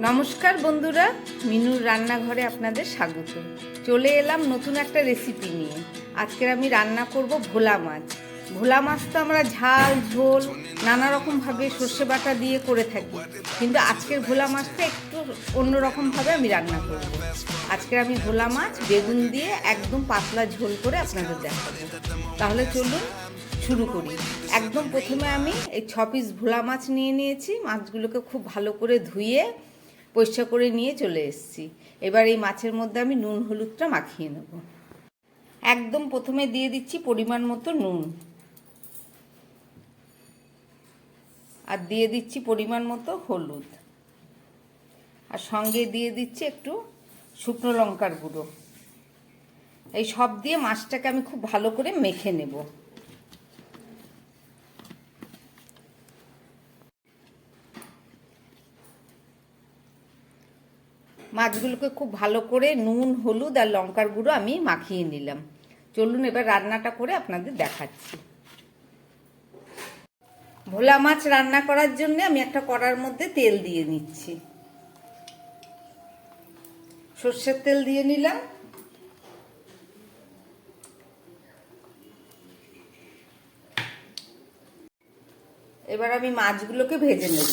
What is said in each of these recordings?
নমস্কার বন্ধুরা, মিনুর রান্নাঘরে আপনাদের স্বাগত। চলে এলাম নতুন একটা রেসিপি নিয়ে। আজকের আমি রান্না করব ভোলা মাছ। ভোলা মাছ তো আমরা ঝাল, ঝোল নানা রকমভাবে সর্ষে বাটা দিয়ে করে থাকি, কিন্তু আজকের ভোলা মাছটা একটু অন্যরকমভাবে আমি রান্না করব। আজকের আমি ভোলা মাছ বেগুন দিয়ে একদম পাতলা ঝোল করে আপনাদের দেখাবো। তাহলে চলুন শুরু করি। একদম প্রথমে আমি এই 6 পিস ভোলা মাছ নিয়ে নিয়েছি। মাছগুলোকে খুব ভালো করে ধুয়ে পরিষ্কার করে নিয়ে চলে এসেছি। এবার এই মাছের মধ্যে আমি নুন হলুদটা মাখিয়ে নেব। একদম প্রথমে দিয়ে দিচ্ছি পরিমাণ মতো নুন, আর দিয়ে দিচ্ছি পরিমাণ মতো হলুদ, আর সঙ্গে দিয়ে দিচ্ছি একটু শুকনো লঙ্কার গুঁড়ো। এই সব দিয়ে মাছটাকে আমি খুব ভালো করে মেখে নেব। মাছগুলোকে খুব ভালো করে নুন, হলুদ আর লঙ্কার গুঁড়ো আমি মাখিয়ে নিলাম। চলুন এবার রান্নাটা করে আপনাদের দেখাচ্ছি। ভোলা মাছ রান্না করার জন্য আমি একটা কড়ার মধ্যে তেল দিয়ে নিচ্ছি। সর্ষের তেল দিয়ে নিলাম। এবার আমি মাছগুলোকে ভেজে নেব।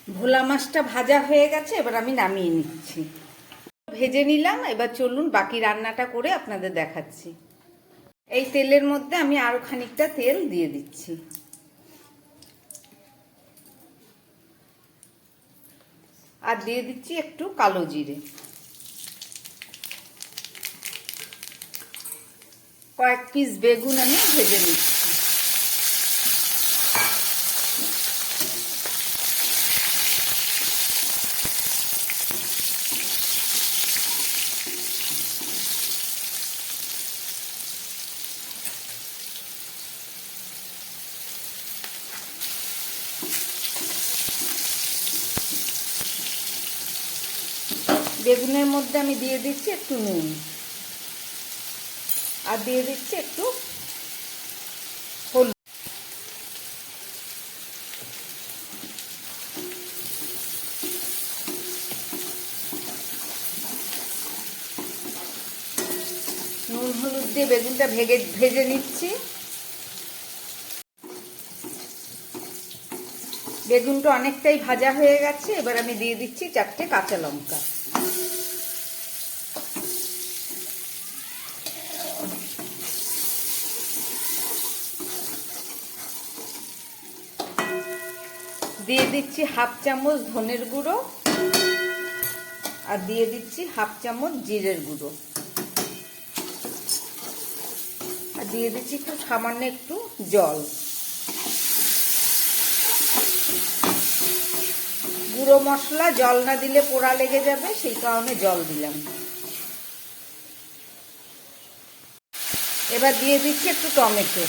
ভোলা মাছটা ভাজা হয়ে গেছে, এবার আমি নামিয়ে নিচ্ছি। ভেজে নিলাম। এবার চলুন বাকি রান্নাটা করে আপনাদের দেখাচ্ছি। এই তেলের মধ্যে আমি আরো খানিকটা তেল দিয়ে দিচ্ছি, আর দিয়ে দিচ্ছি একটু কালো জিরে। কয়েক পিস বেগুন আমি ভেজে নিচ্ছি। বেগুনের মধ্যে আমি দিয়ে দিচ্ছি একটু নুন, আর দিয়ে দিচ্ছি একটু হলুদ। নুন হলুদ দিয়ে বেগুনটা ভেজে নিচ্ছি। বেগুনটা অনেকটাই ভাজা হয়ে গেছে। এবার আমি দিয়ে দিচ্ছি 4টে কাঁচা লঙ্কা। দিয়ে দিচ্ছি হাফ চামচ ধনের গুঁড়ো, আর দিয়ে দিচ্ছি হাফ চামচ জিরের গুঁড়ো, আর দিয়ে দিচ্ছি খুব সামান্য একটু জল। গুঁড়ো মশলা জল না দিলে পোড়া লেগে যাবে, সেই কারণে জল দিলাম। এবার দিয়ে দিচ্ছি একটু টমেটো।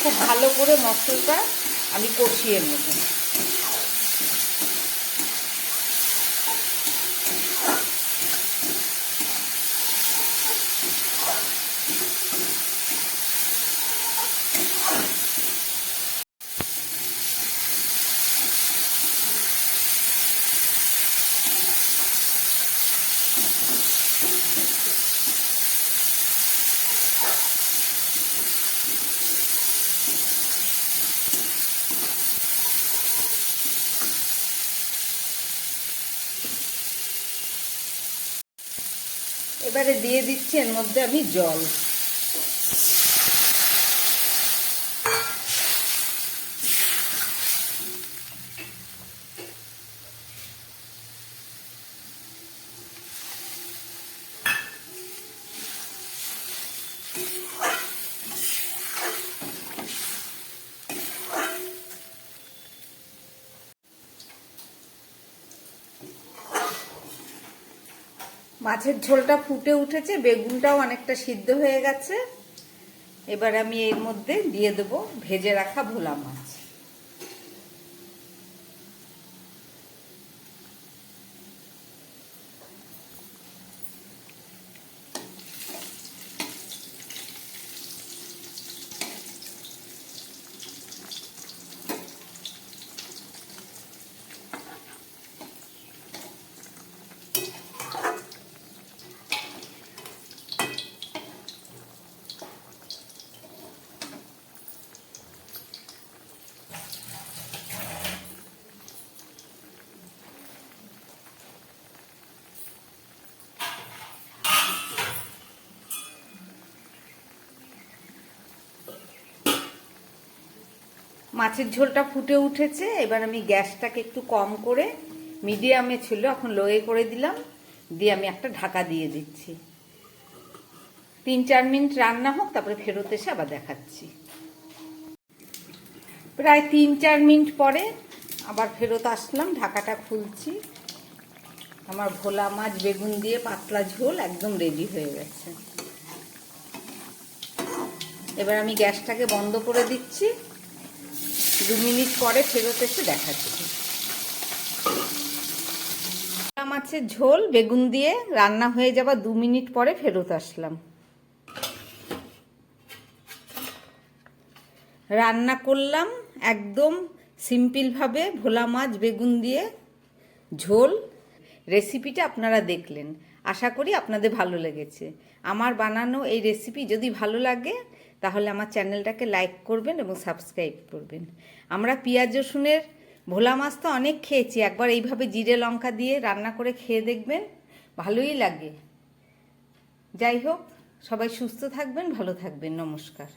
খুব ভালো করে মশলাটা আমি কষিয়ে নেব। এবারে দিয়ে দিচ্ছি এর মধ্যে আমি জল। মাছের ঝোলটা ফুটে উঠেছে, বেগুনটাও অনেকটা সিদ্ধ হয়ে গেছে। এবার আমি এর মধ্যে দিয়ে দেবো ভেজে রাখা ভোলা মাছ। মাছের ঝোলটা ফুটে উঠেছে। এবার আমি গ্যাসটাকে একটু কম করে, মিডিয়ামে ছিল, এখন লোয়ে করে দিলাম। দিয়ে আমি একটা ঢাকা দিয়ে দিচ্ছি। 3-4 মিনিট রান্না হোক, তারপরে ফেরত এসে আবার দেখাচ্ছি। প্রায় 3-4 মিনিট পরে আবার ফেরত আসলাম, ঢাকাটা খুলছি। আমার ভোলা মাছ বেগুন দিয়ে পাতলা ঝোল একদম রেডি হয়ে গেছে। এবার আমি গ্যাসটাকে বন্ধ করে দিচ্ছি। 2 মিনিট পরে ফেরত এসে দেখাচ্ছি। ভোলা মাছের ঝোল বেগুন দিয়ে রান্না হয়ে যাবার 2 মিনিট পরে ফেরত আসলাম। রান্না করলাম একদম সিম্পলভাবে ভোলা মাছ বেগুন দিয়ে ঝোল। রেসিপিটা আপনারা দেখলেন, আশা করি আপনাদের ভালো লেগেছে। আমার বানানো এই রেসিপি যদি ভালো লাগে তাহলে আমার চ্যানেলটাকে লাইক করবেন এবং সাবস্ক্রাইব করবেন। আমরা পেঁয়াজ রসুনের ভোলা মাছ তো অনেক খেয়েছি, একবার এইভাবে জিরে লঙ্কা দিয়ে রান্না করে খেয়ে দেখবেন, ভালোই লাগে। যাই হোক, সবাই সুস্থ থাকবেন, ভালো থাকবেন। নমস্কার।